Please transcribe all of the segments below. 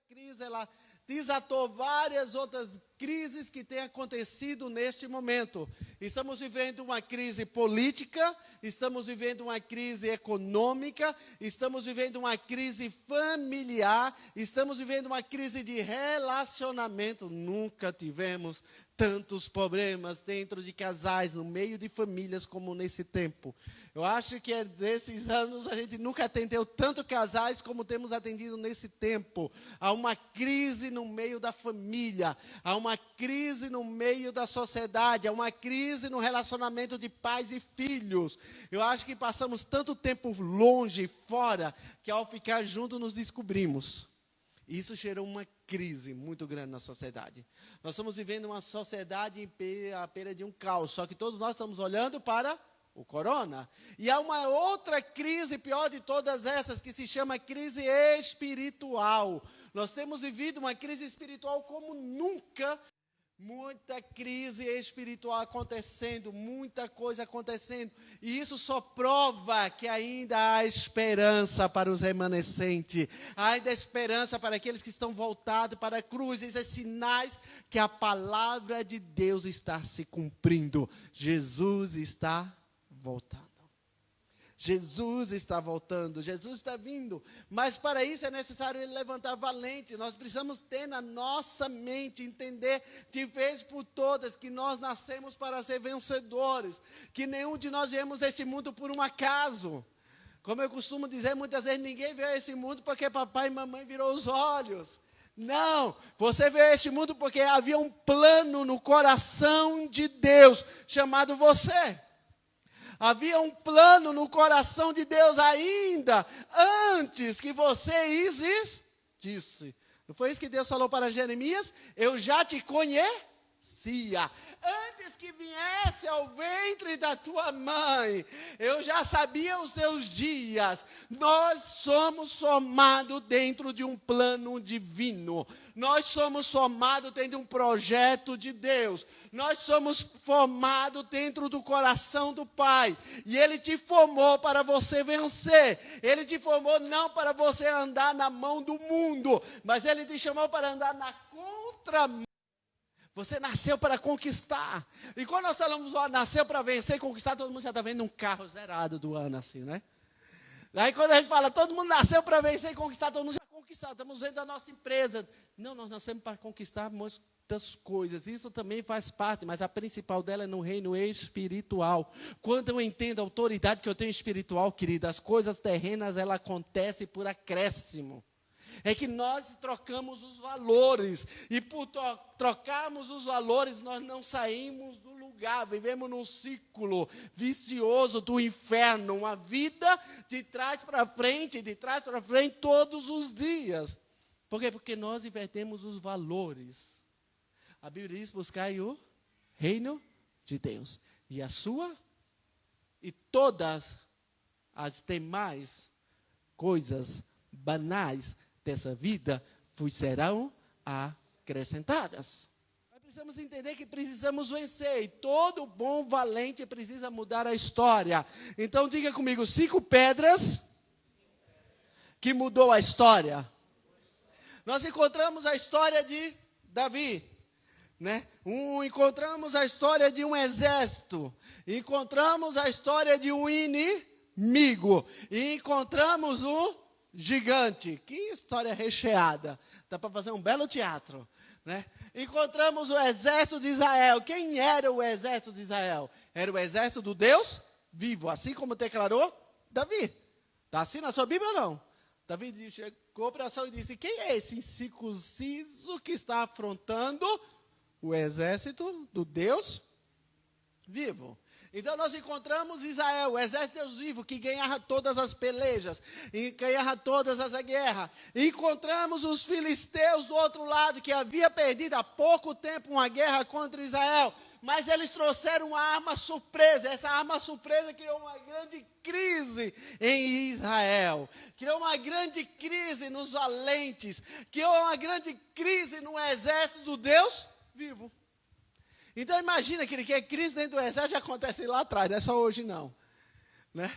crise, ela desatou várias outras crises que têm acontecido neste momento. Estamos vivendo uma crise política, estamos vivendo uma crise econômica, estamos vivendo uma crise familiar, estamos vivendo uma crise de relacionamento. Nunca tivemos tantos problemas dentro de casais, no meio de famílias como nesse tempo. Eu acho que desses anos a gente nunca atendeu tanto casais como temos atendido nesse tempo. Há uma crise no meio da família, há uma crise no meio da sociedade, há uma crise no relacionamento de pais e filhos. Eu acho que passamos tanto tempo longe, fora, que ao ficar juntos nos descobrimos. Isso gerou uma crise muito grande na sociedade. Nós estamos vivendo uma sociedade à beira de um caos, só que todos nós estamos olhando para o corona. E há uma outra crise, pior de todas essas, que se chama crise espiritual. Nós temos vivido uma crise espiritual como nunca. Muita crise espiritual acontecendo, muita coisa acontecendo. E isso só prova que ainda há esperança para os remanescentes. Há ainda esperança para aqueles que estão voltados para a cruz. Esses sinais que a palavra de Deus está se cumprindo. Jesus está voltando. Jesus está voltando, Jesus está vindo, mas para isso é necessário ele levantar valente. Nós precisamos ter na nossa mente, entender de vez por todas que nós nascemos para ser vencedores, que nenhum de nós viemos a este mundo por um acaso. Como eu costumo dizer muitas vezes, ninguém veio a esse mundo porque papai e mamãe virou os olhos. Não, você veio a este mundo porque havia um plano no coração de Deus, chamado você. Havia um plano no coração de Deus ainda, antes que você existisse. Não foi isso que Deus falou para Jeremias? Eu já te conhecia. Antes que viesse ao ventre da tua mãe, eu já sabia os teus dias. Nós somos formados dentro de um plano divino. Nós somos formados dentro de um projeto de Deus. Nós somos formados dentro do coração do Pai. E Ele te formou para você vencer. Ele te formou não para você andar na mão do mundo, mas Ele te chamou para andar na contramão. Você nasceu para conquistar. E quando nós falamos, nasceu para vencer e conquistar, todo mundo já está vendo um carro zerado do ano assim, né? Aí quando a gente fala, todo mundo nasceu para vencer e conquistar, todo mundo já conquistou. Estamos vendo a nossa empresa. Não, nós nascemos para conquistar muitas coisas. Isso também faz parte, mas a principal dela é no reino espiritual. Quando eu entendo a autoridade que eu tenho espiritual, querida, as coisas terrenas, ela acontece por acréscimo. É que nós trocamos os valores, e por trocarmos os valores, nós não saímos do lugar, vivemos num ciclo vicioso do inferno, uma vida de trás para frente, todos os dias. Por quê? Porque nós invertemos os valores. A Bíblia diz, buscai o reino de Deus, e a sua, e todas as demais coisas banais dessa vida serão acrescentadas. Nós precisamos entender que precisamos vencer, e todo bom valente precisa mudar a história. Então diga comigo, 5 pedras que mudou a história. Nós encontramos a história de Davi, né? Encontramos a história de um exército, encontramos a história de um inimigo, e encontramos um gigante. Que história recheada. Dá para fazer um belo teatro, né? Encontramos o exército de Israel. Quem era o exército de Israel? Era o exército do Deus vivo, assim como declarou Davi. Está assim na sua Bíblia ou não? Davi chegou para Saul e disse, quem é esse incircunciso que está afrontando o exército do Deus vivo? Então nós encontramos Israel, o exército de Deus vivo, que ganhava todas as pelejas, e ganhava todas as guerras. Encontramos os filisteus do outro lado, que havia perdido há pouco tempo uma guerra contra Israel, mas eles trouxeram uma arma surpresa. Essa arma surpresa criou uma grande crise em Israel, criou uma grande crise nos valentes, criou uma grande crise no exército do Deus vivo. Então imagina que a crise dentro do exército já acontece lá atrás, não é só hoje não, né?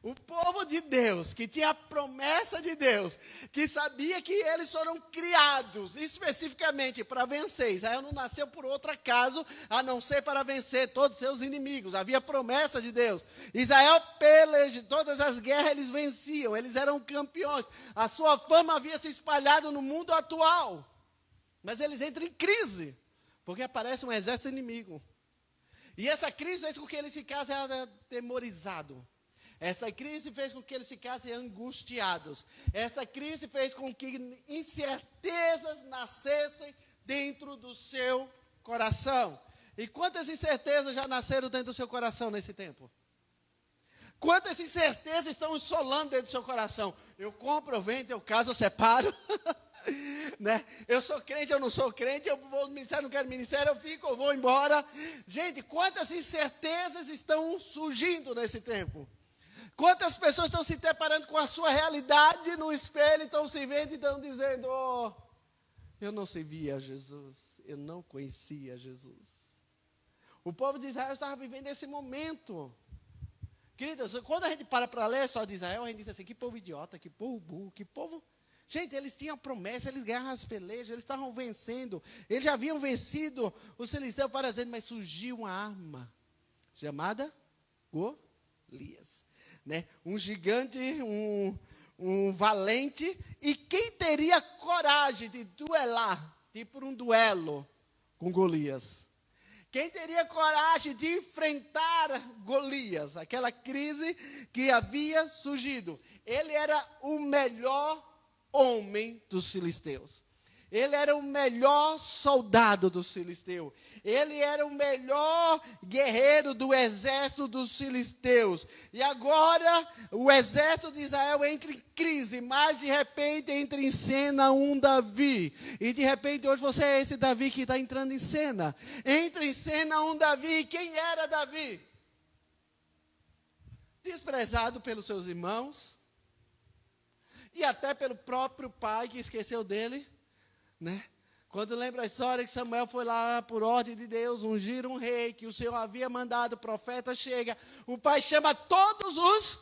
O povo de Deus, que tinha a promessa de Deus, que sabia que eles foram criados especificamente para vencer. Israel não nasceu por outro acaso, a não ser para vencer todos os seus inimigos. Havia promessa de Deus. Israel, todas as guerras, eles venciam, eles eram campeões. A sua fama havia se espalhado no mundo atual. Mas eles entram em crise, porque aparece um exército inimigo. E essa crise fez com que eles ficassem atemorizados. Essa crise fez com que eles ficassem angustiados. Essa crise fez com que incertezas nascessem dentro do seu coração. E quantas incertezas já nasceram dentro do seu coração nesse tempo? Quantas incertezas estão assolando dentro do seu coração? Eu compro, eu vendo, eu caso, eu separo. Né? Eu sou crente, eu não sou crente, eu vou ministrar, não quero ministério, eu fico, eu vou embora. Gente, quantas incertezas estão surgindo nesse tempo? Quantas pessoas estão se deparando com a sua realidade no espelho, estão se vendo e estão dizendo, oh, eu não servia a Jesus, eu não conhecia Jesus. O povo de Israel estava vivendo esse momento. Queridos, quando a gente para ler só de Israel, a gente diz assim, que povo idiota, que povo burro, que povo... Gente, eles tinham a promessa, eles ganharam as pelejas, eles estavam vencendo. Eles já haviam vencido os filisteus várias vezes, mas surgiu uma arma chamada Golias. Né? Um gigante, um valente. E quem teria coragem de duelar, tipo um duelo com Golias? Quem teria coragem de enfrentar Golias? Aquela crise que havia surgido. Ele era o melhor homem dos filisteus. Ele era o melhor soldado dos filisteus. Ele era o melhor guerreiro do exército dos filisteus. E agora o exército de Israel entra em crise, mas de repente entra em cena um Davi. E de repente hoje você é esse Davi que está entrando em cena. Entra em cena um Davi. Quem era Davi? Desprezado pelos seus irmãos. E até pelo próprio pai que esqueceu dele. Né? Quando lembra a história que Samuel foi lá por ordem de Deus, ungir um rei, que o Senhor havia mandado, o profeta chega, o pai chama todos os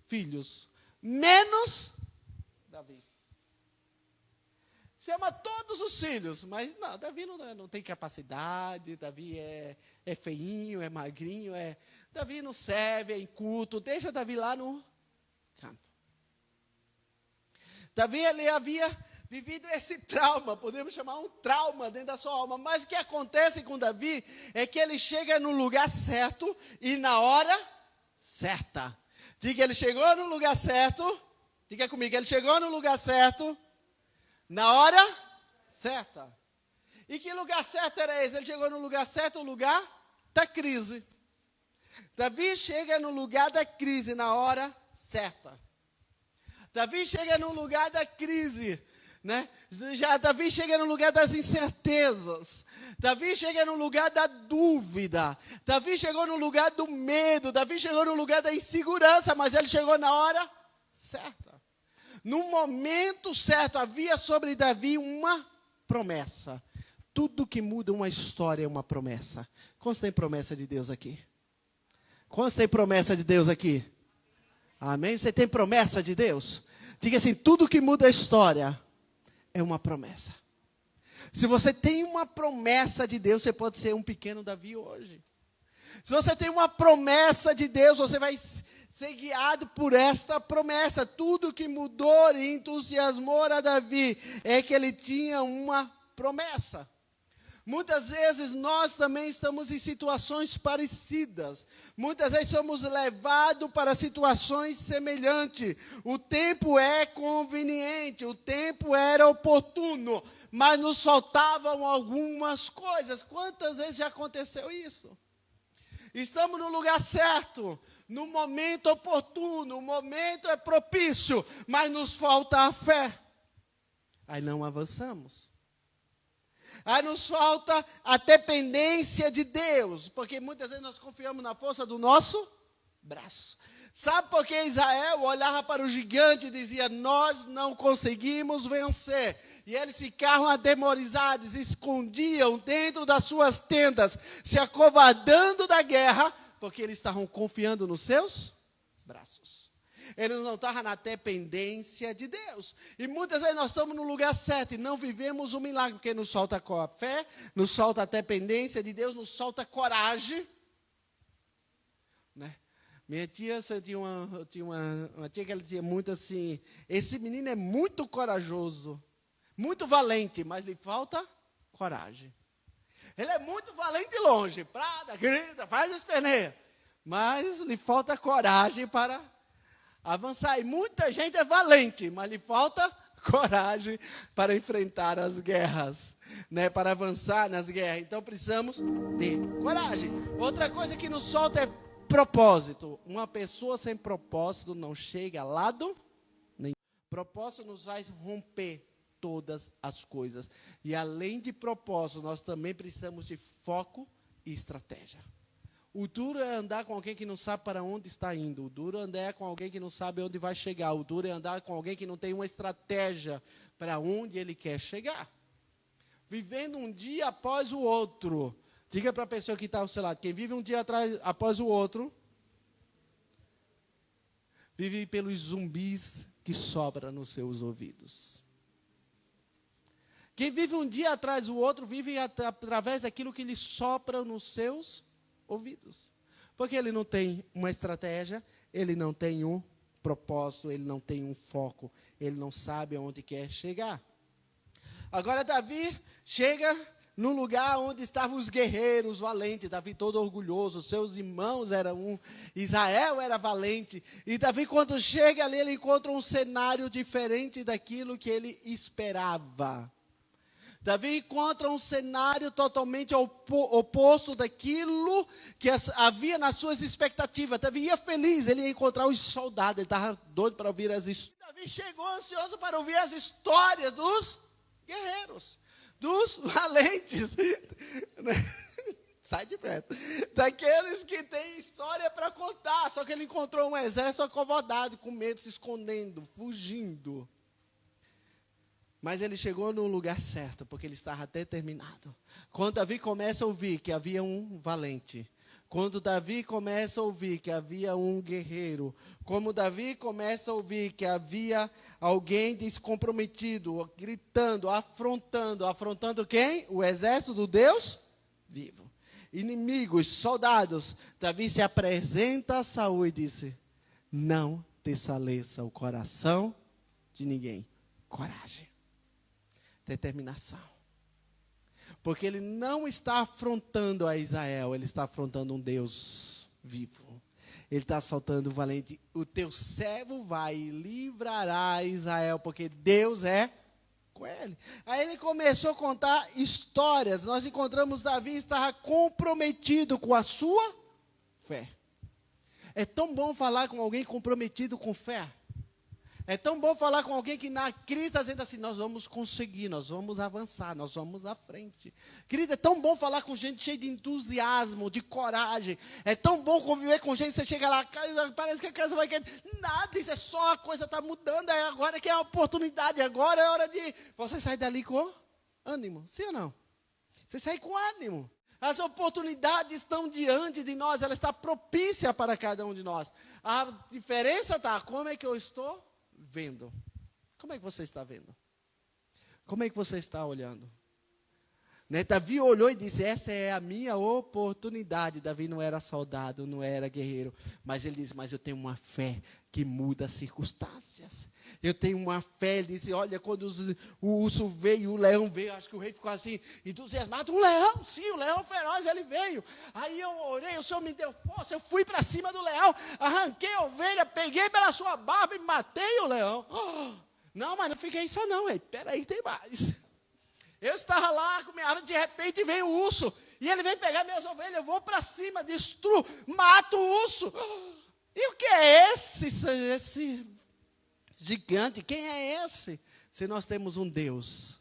filhos, menos Davi. Chama todos os filhos, mas não, Davi não tem capacidade, Davi é feinho, é magrinho, Davi não serve, é inculto, deixa Davi lá no campo. Davi, ele havia vivido esse trauma, podemos chamar um trauma dentro da sua alma. Mas o que acontece com Davi é que ele chega no lugar certo e na hora certa. Diga, ele chegou no lugar certo. Diga comigo, ele chegou no lugar certo na hora certa. E que lugar certo era esse? Ele chegou no lugar certo, o lugar da crise. Davi chega no lugar da crise na hora certa. Davi chega no lugar da crise. Né? Davi chega no lugar das incertezas. Davi chega no lugar da dúvida. Davi chegou no lugar do medo. Davi chegou no lugar da insegurança. Mas ele chegou na hora certa. No momento certo, havia sobre Davi uma promessa. Tudo que muda uma história é uma promessa. Quantos tem promessa de Deus aqui? Quantos tem promessa de Deus aqui? Amém? Você tem promessa de Deus? Diga assim, tudo que muda a história é uma promessa. Se você tem uma promessa de Deus, você pode ser um pequeno Davi hoje. Se você tem uma promessa de Deus, você vai ser guiado por esta promessa. Tudo que mudou e entusiasmou a Davi é que ele tinha uma promessa. Muitas vezes nós também estamos em situações parecidas. Muitas vezes somos levados para situações semelhantes. O tempo é conveniente, o tempo era oportuno, mas nos faltavam algumas coisas. Quantas vezes já aconteceu isso? Estamos no lugar certo, no momento oportuno, o momento é propício, mas nos falta a fé. Aí não avançamos. Aí nos falta a dependência de Deus, porque muitas vezes nós confiamos na força do nosso braço. Sabe por que Israel olhava para o gigante e dizia, nós não conseguimos vencer. E eles ficavam atemorizados, escondiam dentro das suas tendas, se acovardando da guerra, porque eles estavam confiando nos seus braços. Eles não estavam na dependência de Deus. E muitas vezes nós estamos no lugar certo e não vivemos o milagre, porque nos falta a fé, nos falta a dependência de Deus, nos falta coragem. Né? Minha tia, eu tinha uma tia que ela dizia muito assim, esse menino é muito corajoso, muito valente, mas lhe falta coragem. Ele é muito valente longe, prada, grita, faz esperneia, mas lhe falta coragem para avançar. E muita gente é valente, mas lhe falta coragem para enfrentar as guerras, né? Para avançar nas guerras. Então precisamos ter coragem. Outra coisa que nos solta é propósito. Uma pessoa sem propósito não chega a lado nenhum. Propósito nos faz romper todas as coisas. E além de propósito, nós também precisamos de foco e estratégia. O duro é andar com alguém que não sabe para onde está indo. O duro é andar com alguém que não sabe onde vai chegar. O duro é andar com alguém que não tem uma estratégia para onde ele quer chegar. Vivendo um dia após o outro. Diga para a pessoa que está ao seu lado, quem vive um dia após o outro, vive pelos zumbis que sobram nos seus ouvidos. Quem vive um dia atrás do outro, vive através daquilo que lhe sopra nos seus ouvidos. Porque ele não tem uma estratégia, ele não tem um propósito, ele não tem um foco, ele não sabe aonde quer chegar. Agora Davi chega no lugar onde estavam os guerreiros valentes, Davi todo orgulhoso, seus irmãos eram Israel era valente, e Davi quando chega ali, ele encontra um cenário diferente daquilo que ele esperava. Davi encontra um cenário totalmente oposto daquilo que havia nas suas expectativas. Davi ia feliz, ele ia encontrar os soldados, ele estava doido para ouvir as histórias. Davi chegou ansioso para ouvir as histórias dos guerreiros, dos valentes, sai de perto, daqueles que têm história para contar, só que ele encontrou um exército acovardado, com medo, se escondendo, fugindo. Mas ele chegou no lugar certo, porque ele estava determinado. Quando Davi começa a ouvir que havia um valente, quando Davi começa a ouvir que havia um guerreiro, como Davi começa a ouvir que havia alguém descomprometido, gritando, afrontando quem? O exército do Deus vivo. Inimigos, soldados, Davi se apresenta a Saul e disse, não desfaleça o coração de ninguém. Coragem, determinação. Porque ele não está afrontando a Israel, ele está afrontando um Deus vivo. Ele está soltando o valente, o teu servo vai e livrará Israel, porque Deus é com ele. Aí ele começou a contar histórias. Nós encontramos Davi estava comprometido com a sua fé. É tão bom falar com alguém comprometido com fé. É tão bom falar com alguém que na crise está dizendo assim, nós vamos conseguir, nós vamos avançar, nós vamos à frente. Querida, é tão bom falar com gente cheia de entusiasmo, de coragem. É tão bom conviver com gente, você chega lá, parece que a casa vai cair. Nada, isso é só a coisa está mudando, é agora que é a oportunidade, agora é hora de você sair dali com ânimo, sim ou não? Você sai com ânimo. As oportunidades estão diante de nós, ela está propícia para cada um de nós. A diferença está, como é que eu estou vendo? Como é que você está vendo? Como é que você está olhando? Né? Davi olhou e disse, essa é a minha oportunidade. Davi não era soldado, não era guerreiro, mas ele disse, mas eu tenho uma fé que muda as circunstâncias. Eu tenho uma fé, ele disse, olha, quando o urso veio, o leão veio, acho que o rei ficou assim, entusiasmado, um leão, sim, o leão feroz, ele veio. Aí eu orei, o Senhor me deu força, eu fui para cima do leão, arranquei a ovelha, peguei pela sua barba e matei o leão. Oh, não, mas não fiquei só não, rei, peraí, tem mais. Eu estava lá com minha arma, de repente vem o urso, e ele vem pegar minhas ovelhas, eu vou para cima, destruo, mato o urso. E o que é esse gigante? Quem é esse? Se nós temos um Deus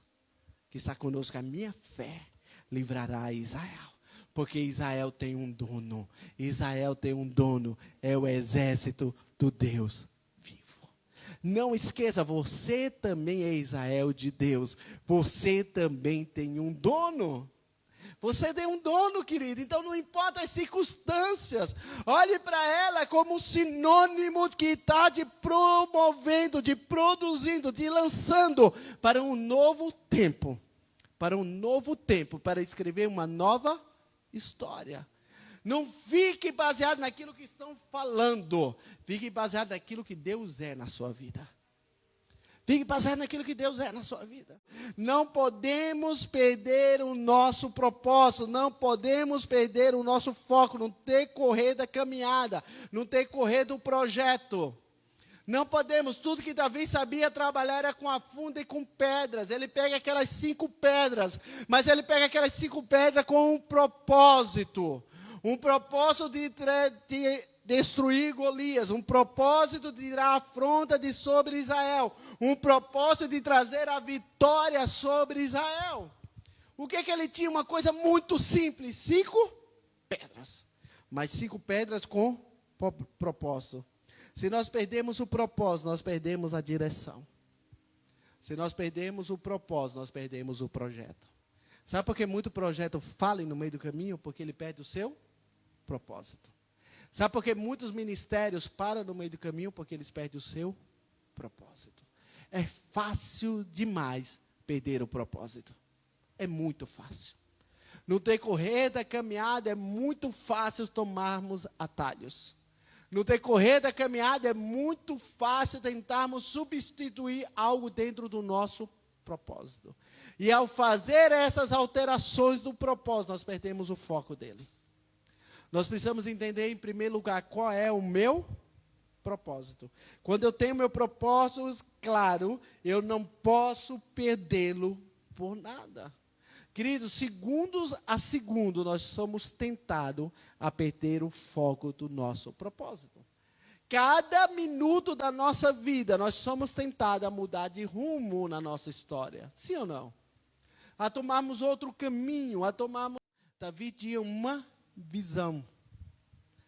que está conosco, a minha fé livrará Israel. Porque Israel tem um dono. Israel tem um dono, é o exército do Deus. Não esqueça, você também é Israel de Deus. Você também tem um dono. Você tem um dono, querido. Então não importa as circunstâncias. Olhe para ela como um sinônimo que está te promovendo, te produzindo, te lançando para um novo tempo. Para um novo tempo, para escrever uma nova história. Não fique baseado naquilo que estão falando. Fique baseado naquilo que Deus é na sua vida. Fique baseado naquilo que Deus é na sua vida. Não podemos perder o nosso propósito. Não podemos perder o nosso foco no decorrer da caminhada. No decorrer do projeto. Não podemos. Tudo que Davi sabia trabalhar era com a funda e com pedras. Ele pega aquelas 5 pedras. Mas ele pega aquelas 5 pedras com um propósito. Um propósito de destruir Golias, um propósito de tirar a afronta de sobre Israel, um propósito de trazer a vitória sobre Israel. O que ele tinha? Uma coisa muito simples, 5 pedras, mas 5 pedras com propósito. Se nós perdemos o propósito, nós perdemos a direção. Se nós perdemos o propósito, nós perdemos o projeto. Sabe por que muito projeto falha no meio do caminho? Porque ele perde o seu propósito. Sabe por que muitos ministérios param no meio do caminho? Porque eles perdem o seu propósito. É fácil demais perder o propósito. É muito fácil. No decorrer da caminhada é muito fácil tomarmos atalhos. No decorrer da caminhada é muito fácil tentarmos substituir algo dentro do nosso propósito. E ao fazer essas alterações do propósito, nós perdemos o foco dele. Nós precisamos entender, em primeiro lugar, qual é o meu propósito. Quando eu tenho meu propósito claro, eu não posso perdê-lo por nada. Queridos, segundos a segundo, nós somos tentados a perder o foco do nosso propósito. Cada minuto da nossa vida, nós somos tentados a mudar de rumo na nossa história. Sim ou não? A tomarmos outro caminho, a tomarmos... Davi tinha uma visão.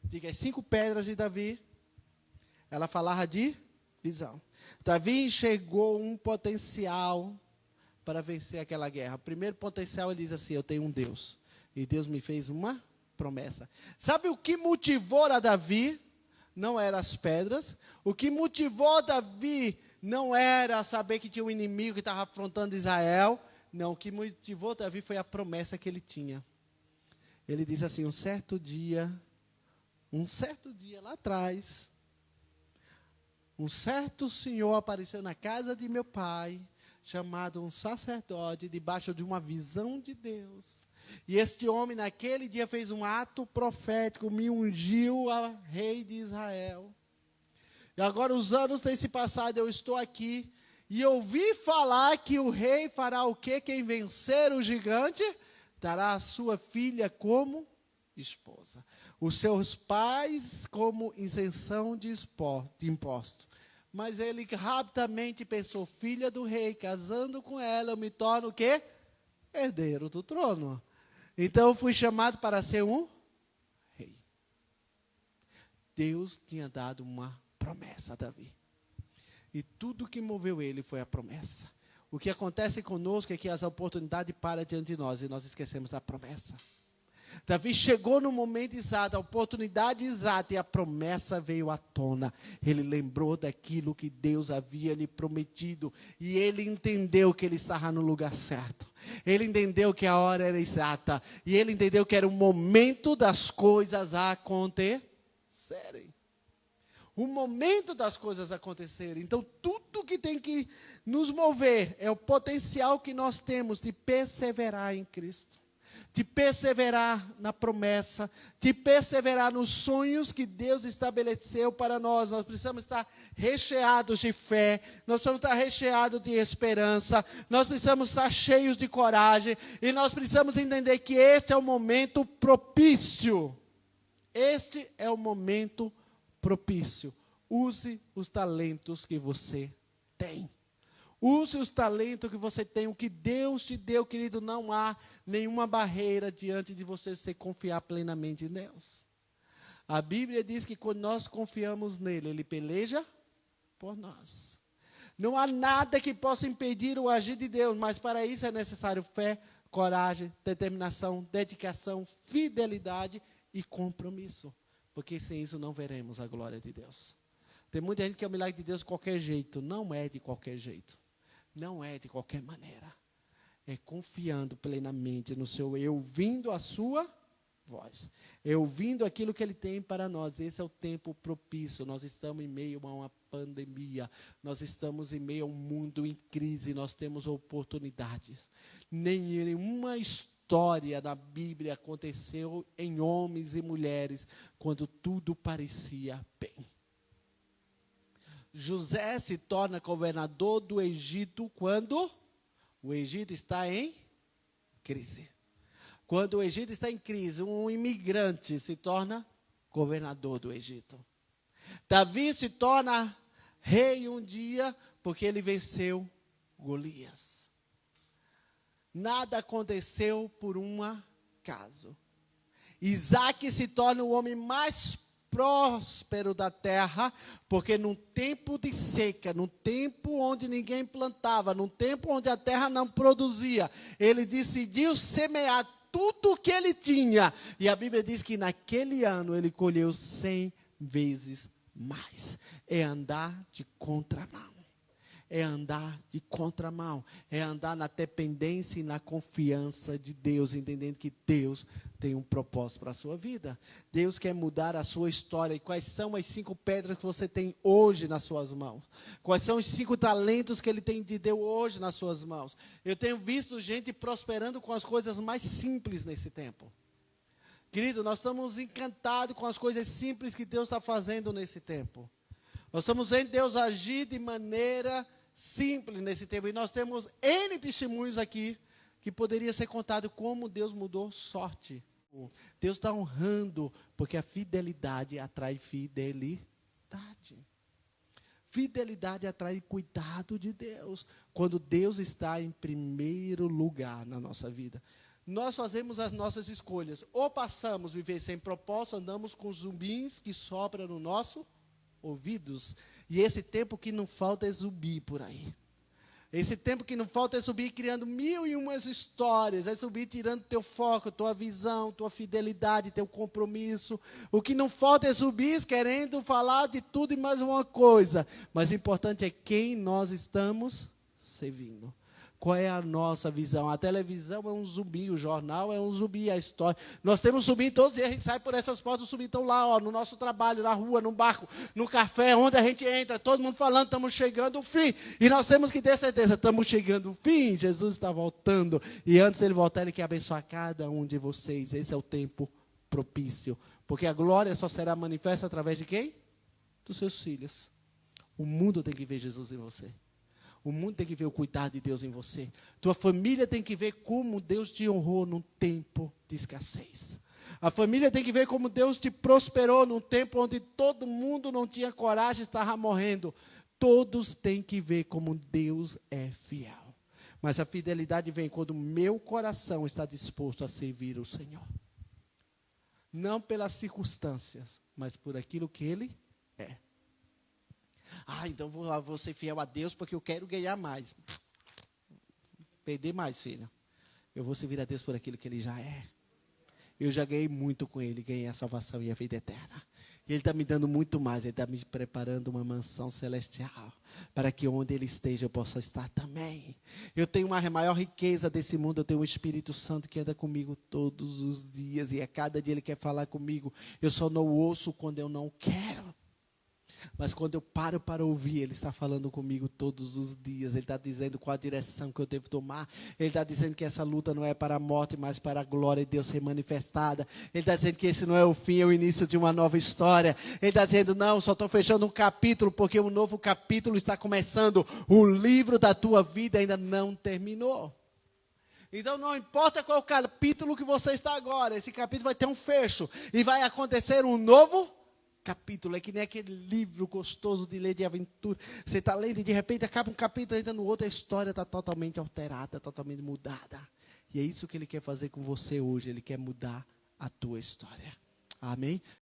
Diga, as 5 pedras de Davi, ela falava de visão. Davi enxergou um potencial para vencer aquela guerra. O primeiro potencial, ele diz assim, eu tenho um Deus. E Deus me fez uma promessa. Sabe o que motivou a Davi? Não eram as pedras. O que motivou Davi não era saber que tinha um inimigo que estava afrontando Israel. Não, o que motivou Davi foi a promessa que ele tinha. Ele diz assim, um certo dia lá atrás, um certo senhor apareceu na casa de meu pai, chamado um sacerdote, debaixo de uma visão de Deus. E este homem, naquele dia, fez um ato profético, me ungiu a rei de Israel. E agora os anos têm se passado, eu estou aqui, e ouvi falar que o rei fará o quê? Quem vencer o gigante, dará a sua filha como esposa. Os seus pais como isenção de imposto. Mas ele rapidamente pensou, filha do rei, casando com ela, eu me torno o quê? Herdeiro do trono. Então eu fui chamado para ser um rei. Deus tinha dado uma promessa a Davi. E tudo que moveu ele foi a promessa. O que acontece conosco é que as oportunidades param diante de nós e nós esquecemos da promessa. Davi chegou no momento exato, a oportunidade exata e a promessa veio à tona. Ele lembrou daquilo que Deus havia lhe prometido e ele entendeu que ele estava no lugar certo. Ele entendeu que a hora era exata e ele entendeu que era o momento das coisas acontecerem. O momento das coisas acontecerem. Então, tudo que tem que nos mover é o potencial que nós temos de perseverar em Cristo. De perseverar na promessa, de perseverar nos sonhos que Deus estabeleceu para nós. Nós precisamos estar recheados de fé, nós precisamos estar recheados de esperança, nós precisamos estar cheios de coragem, e nós precisamos entender que este é o momento propício. Este é o momento propício. Use os talentos que você tem. Use os talentos que você tem, o que Deus te deu, querido, não há nenhuma barreira diante de você se confiar plenamente em Deus. A Bíblia diz que quando nós confiamos nele, ele peleja por nós. Não há nada que possa impedir o agir de Deus, mas para isso é necessário fé, coragem, determinação, dedicação, fidelidade e compromisso. Porque sem isso não veremos a glória de Deus. Tem muita gente que quer o milagre de Deus de qualquer jeito. Não é de qualquer jeito. Não é de qualquer maneira. É confiando plenamente no seu eu, ouvindo a sua voz. É ouvindo aquilo que Ele tem para nós. Esse é o tempo propício. Nós estamos em meio a uma pandemia. Nós estamos em meio a um mundo em crise. Nós temos oportunidades. Nenhuma história da Bíblia aconteceu em homens e mulheres quando tudo parecia bem. José se torna governador do Egito quando o Egito está em crise. Quando o Egito está em crise, um imigrante se torna governador do Egito. Davi se torna rei um dia porque ele venceu Golias. Nada aconteceu por um acaso. Isaac se torna o homem mais próspero da terra, porque num tempo de seca, num tempo onde ninguém plantava, num tempo onde a terra não produzia, ele decidiu semear tudo o que ele tinha. E a Bíblia diz que naquele ano ele colheu 100 vezes mais. É andar de contramão. É andar de contramão. É andar na dependência e na confiança de Deus, entendendo que Deus tem um propósito para a sua vida. Deus quer mudar a sua história. E quais são as 5 pedras que você tem hoje nas suas mãos? Quais são os 5 talentos que Ele te deu hoje nas suas mãos? Eu tenho visto gente prosperando com as coisas mais simples nesse tempo. Querido, nós estamos encantados com as coisas simples que Deus está fazendo nesse tempo. Nós estamos vendo Deus agir de maneira simples nesse tempo. E nós temos N testemunhos aqui que poderia ser contado como Deus mudou sorte. Deus está honrando, porque a fidelidade atrai fidelidade. Fidelidade atrai cuidado de Deus. Quando Deus está em primeiro lugar na nossa vida. Nós fazemos as nossas escolhas. Ou passamos a viver sem propósito, andamos com zumbis que sopram no nosso ouvidos. E esse tempo que não falta é zumbi por aí. Esse tempo que não falta é subir criando 1001 histórias, é subir tirando teu foco, tua visão, tua fidelidade, teu compromisso. O que não falta é subir querendo falar de tudo e mais uma coisa. Mas o importante é quem nós estamos servindo. Qual é a nossa visão? A televisão é um zumbi, o jornal é um zumbi, a história. Nós temos zumbi todos e a gente sai por essas portas, os zumbis estão lá, ó, no nosso trabalho, na rua, no barco, no café, onde a gente entra, todo mundo falando, estamos chegando ao fim. E nós temos que ter certeza, estamos chegando ao fim, Jesus está voltando. E antes dele voltar, Ele quer abençoar cada um de vocês. Esse é o tempo propício. Porque a glória só será manifesta através de quem? Dos seus filhos. O mundo tem que ver Jesus em você. O mundo tem que ver o cuidado de Deus em você. Tua família tem que ver como Deus te honrou num tempo de escassez. A família tem que ver como Deus te prosperou num tempo onde todo mundo não tinha coragem, estava morrendo. Todos têm que ver como Deus é fiel. Mas a fidelidade vem quando o meu coração está disposto a servir o Senhor. Não pelas circunstâncias, mas por aquilo que Ele é. Então vou ser fiel a Deus porque eu quero ganhar mais. Perder mais, filho. Eu vou servir a Deus por aquilo que Ele já é. Eu já ganhei muito com Ele, ganhei a salvação e a vida eterna. E Ele está me dando muito mais, Ele está me preparando uma mansão celestial, para que onde Ele esteja eu possa estar também. Eu tenho uma maior riqueza desse mundo, eu tenho um Espírito Santo que anda comigo todos os dias, e a cada dia Ele quer falar comigo. Eu só não ouço quando eu não quero. Mas quando eu paro para ouvir, Ele está falando comigo todos os dias. Ele está dizendo qual a direção que eu devo tomar. Ele está dizendo que essa luta não é para a morte, mas para a glória de Deus ser manifestada. Ele está dizendo que esse não é o fim, é o início de uma nova história. Ele está dizendo, não, só estou fechando um capítulo, porque um novo capítulo está começando. O livro da tua vida ainda não terminou. Então não importa qual capítulo que você está agora, esse capítulo vai ter um fecho. E vai acontecer um novo capítulo. É que nem aquele livro gostoso de ler de aventura. Você está lendo e de repente acaba um capítulo, entra no outro, a história está totalmente alterada, totalmente mudada. E é isso que Ele quer fazer com você hoje. Ele quer mudar a tua história. Amém?